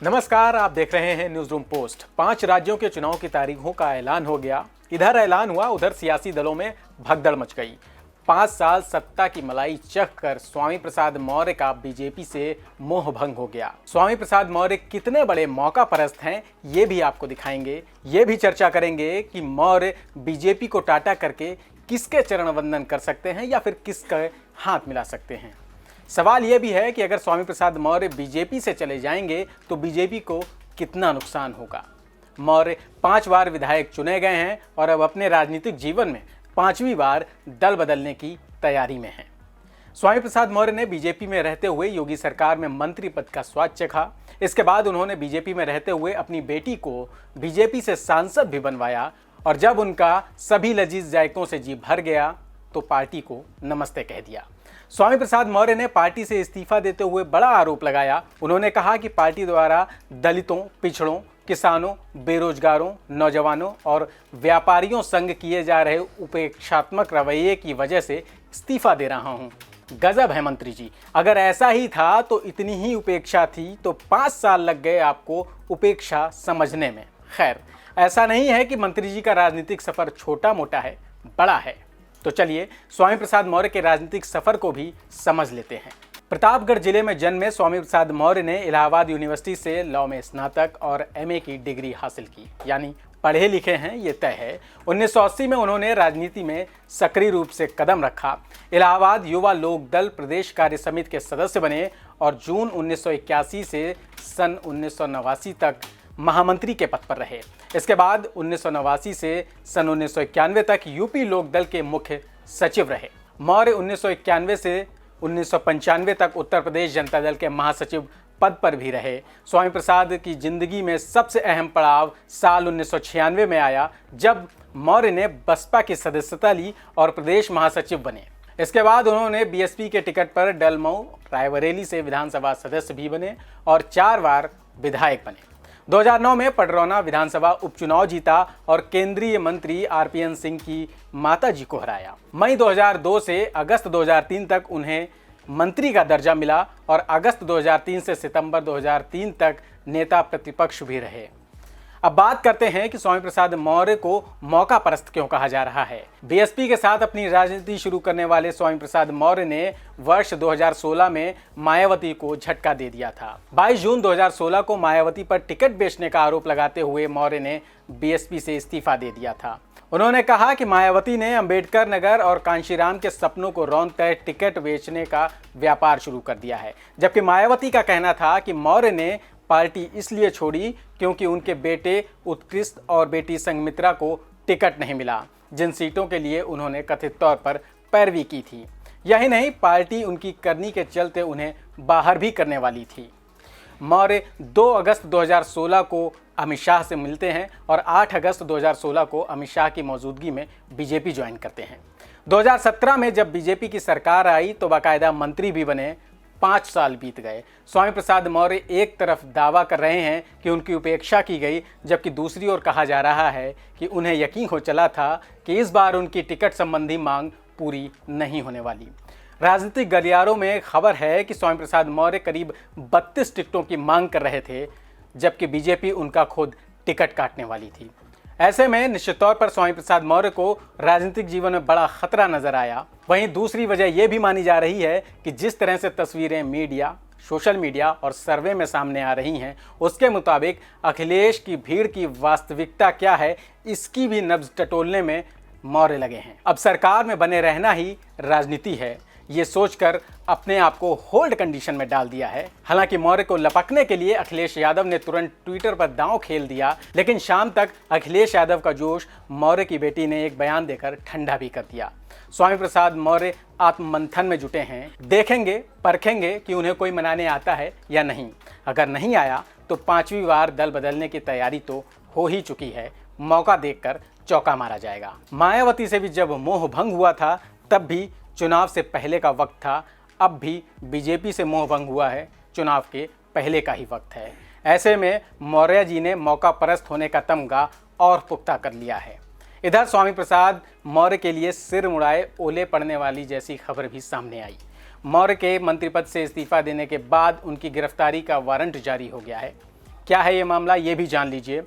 नमस्कार, आप देख रहे हैं न्यूज रूम पोस्ट। 5 राज्यों के चुनाव की तारीखों का ऐलान हो गया। इधर ऐलान हुआ, उधर सियासी दलों में भगदड़ मच गई। 5 साल सत्ता की मलाई चख कर स्वामी प्रसाद मौर्य का बीजेपी से मोह भंग हो गया। स्वामी प्रसाद मौर्य कितने बड़े मौका परस्त हैं, ये भी आपको दिखाएंगे। ये भी चर्चा करेंगे कि मौर्य बीजेपी को टाटा करके किसके चरण वंदन कर सकते हैं या फिर किसका हाथ मिला सकते हैं। सवाल यह भी है कि अगर स्वामी प्रसाद मौर्य बीजेपी से चले जाएंगे तो बीजेपी को कितना नुकसान होगा। मौर्य 5 बार विधायक चुने गए हैं और अब अपने राजनीतिक जीवन में 5वीं बार दल बदलने की तैयारी में हैं। स्वामी प्रसाद मौर्य ने बीजेपी में रहते हुए योगी सरकार में मंत्री पद का स्वाद चखा। इसके बाद उन्होंने बीजेपी में रहते हुए अपनी बेटी को बीजेपी से सांसद भी बनवाया और जब उनका सभी लजीज जायकों से जी भर गया तो पार्टी को नमस्ते कह दिया। स्वामी प्रसाद मौर्य ने पार्टी से इस्तीफा देते हुए बड़ा आरोप लगाया। उन्होंने कहा कि पार्टी द्वारा दलितों, पिछड़ों, किसानों, बेरोजगारों, नौजवानों और व्यापारियों संग किए जा रहे उपेक्षात्मक रवैये की वजह से इस्तीफा दे रहा हूं। गजब है मंत्री जी, अगर ऐसा ही था तो इतनी ही उपेक्षा थी तो 5 साल लग गए आपको उपेक्षा समझने में। खैर, ऐसा नहीं है कि मंत्री जी का राजनीतिक सफर छोटा मोटा है, बड़ा है। तो चलिए स्वामी प्रसाद मौर्य के राजनीतिक सफर को भी समझ लेते हैं। प्रतापगढ़ जिले में जन्मे स्वामी प्रसाद मौर्य ने इलाहाबाद यूनिवर्सिटी से लॉ में स्नातक और एमए की डिग्री हासिल की, यानी पढ़े लिखे हैं, ये तय है। 1980 में उन्होंने राजनीति में सक्रिय रूप से कदम रखा। इलाहाबाद युवा लोक दल प्रदेश कार्य समिति के सदस्य बने और जून 1981 से सन 1989 तक महामंत्री के पद पर रहे। इसके बाद 1989 से सन 1991 तक यूपी लोक दल के मुख्य सचिव रहे। मौर्य 1991 से 1995 तक उत्तर प्रदेश जनता दल के महासचिव पद पर भी रहे। स्वामी प्रसाद की जिंदगी में सबसे अहम पड़ाव साल 1996 में आया, जब मौर्य ने बसपा की सदस्यता ली और प्रदेश महासचिव बने। इसके बाद उन्होंने बीएसपी के टिकट पर डलमऊ, रायबरेली से विधानसभा सदस्य भी बने और 4 बार विधायक बने। 2009 में पडरौना विधानसभा उपचुनाव जीता और केंद्रीय मंत्री आरपीएन सिंह की माताजी को हराया। मई 2002 से अगस्त 2003 तक उन्हें मंत्री का दर्जा मिला और अगस्त 2003 से सितंबर 2003 तक नेता प्रतिपक्ष भी रहे। अब बात करते हैं कि स्वामी प्रसाद मौर्य को मौका परस्त क्यों कहा जा रहा है। बीएसपी के साथ अपनी राजनीति शुरू करने वाले स्वामी प्रसाद मौर्य ने वर्ष 2016 में मायावती को झटका दे दिया था। 22 जून 2016 को मायावती पर टिकट बेचने का आरोप लगाते हुए मौर्य ने बीएसपी से इस्तीफा दे दिया था। उन्होंने कहा कि मायावती ने अंबेडकर नगर और कांशीराम के सपनों को रौंदकर टिकट बेचने का व्यापार शुरू कर दिया है, जबकि मायावती का कहना था कि मौर्य ने पार्टी इसलिए छोड़ी क्योंकि उनके बेटे उत्कृष्ट और बेटी संघमित्रा को टिकट नहीं मिला, जिन सीटों के लिए उन्होंने कथित तौर पर पैरवी की थी। यही नहीं, पार्टी उनकी करनी के चलते उन्हें बाहर भी करने वाली थी। मौर्य 2 अगस्त 2016 को अमित शाह से मिलते हैं और 8 अगस्त 2016 को अमित शाह की मौजूदगी में बीजेपी ज्वाइन करते हैं। 2017 में जब बीजेपी की सरकार आई तो बाकायदा मंत्री भी बने। 5 साल बीत गए। स्वामी प्रसाद मौर्य एक तरफ दावा कर रहे हैं कि उनकी उपेक्षा की गई, जबकि दूसरी ओर कहा जा रहा है कि उन्हें यकीन हो चला था कि इस बार उनकी टिकट संबंधी मांग पूरी नहीं होने वाली। राजनीतिक गलियारों में खबर है कि स्वामी प्रसाद मौर्य करीब 32 टिकटों की मांग कर रहे थे, जबकि बीजेपी उनका खुद टिकट काटने वाली थी। ऐसे में निश्चित तौर पर स्वामी प्रसाद मौर्य को राजनीतिक जीवन में बड़ा खतरा नजर आया। वहीं दूसरी वजह यह भी मानी जा रही है कि जिस तरह से तस्वीरें मीडिया, सोशल मीडिया और सर्वे में सामने आ रही हैं, उसके मुताबिक अखिलेश की भीड़ की वास्तविकता क्या है, इसकी भी नब्ज टटोलने में मौर्य लगे हैं। अब सरकार में बने रहना ही राजनीति है, ये सोचकर अपने आप को होल्ड कंडीशन में डाल दिया है। हालांकि मौर्य को लपकने के लिए अखिलेश यादव ने तुरंत ट्विटर पर दांव खेल दिया, लेकिन शाम तक अखिलेश यादव का जोश मौर्य की बेटी ने एक बयान देकर ठंडा भी कर दिया। स्वामी प्रसाद मौर्य आत्ममंथन में जुटे हैं। देखेंगे, परखेंगे कि उन्हें कोई मनाने आता है या नहीं। अगर नहीं आया तो 5वीं बार दल बदलने की तैयारी तो हो ही चुकी है। मौका देखकर चौका मारा जाएगा। मायावती से भी जब मोह भंग हुआ था तब भी चुनाव से पहले का वक्त था, अब भी बीजेपी से मोह भंग हुआ है, चुनाव के पहले का ही वक्त है। ऐसे में मौर्य जी ने मौका परस्त होने का तमगा और पुख्ता कर लिया है। इधर स्वामी प्रसाद मौर्य के लिए सिर मुड़ाए ओले पड़ने वाली जैसी खबर भी सामने आई। मौर्य के मंत्री पद से इस्तीफा देने के बाद उनकी गिरफ्तारी का वारंट जारी हो गया है। क्या है ये मामला, ये भी जान लीजिए।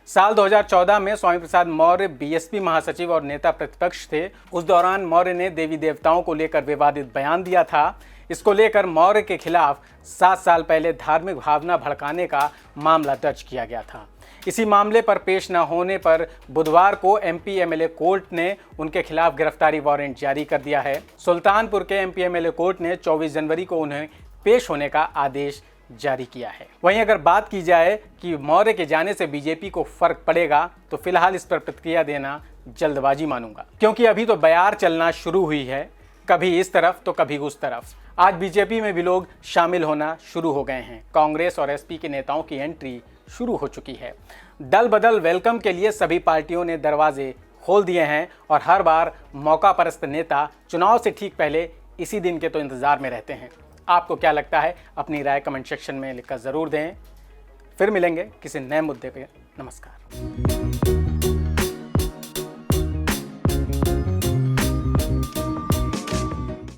साल 2014 में स्वामी प्रसाद मौर्य बीएसपी महासचिव और नेता प्रतिपक्ष थे। उस दौरान मौर्य ने देवी देवताओं को लेकर विवादित बयान दिया था। इसको लेकर मौर्य के खिलाफ 7 साल पहले धार्मिक भावना भड़काने का मामला दर्ज किया गया था। इसी मामले पर पेश न होने पर बुधवार को एमपी एमएलए कोर्ट ने उनके खिलाफ गिरफ्तारी वारंट जारी कर दिया है। सुल्तानपुर के एमपी एमएलए कोर्ट ने 24 जनवरी को उन्हें पेश होने का आदेश जारी किया है। वहीं अगर बात की जाए कि मौर्य के जाने से बीजेपी को फर्क पड़ेगा, तो फिलहाल इस पर प्रतिक्रिया देना जल्दबाजी मानूंगा, क्योंकि अभी तो बयार चलना शुरू हुई है, कभी इस तरफ तो कभी उस तरफ। आज बीजेपी में भी लोग शामिल होना शुरू हो गए हैं। कांग्रेस और एसपी के नेताओं की एंट्री शुरू हो चुकी है। दल बदल वेलकम के लिए सभी पार्टियों ने दरवाजे खोल दिए हैं और हर बार मौका परस्त नेता चुनाव से ठीक पहले इसी दिन के तो इंतजार में रहते हैं। आपको क्या लगता है? अपनी राय कमेंट सेक्शन में लिखकर ज़रूर दें। फिर मिलेंगे किसी नए मुद्दे पे। नमस्कार।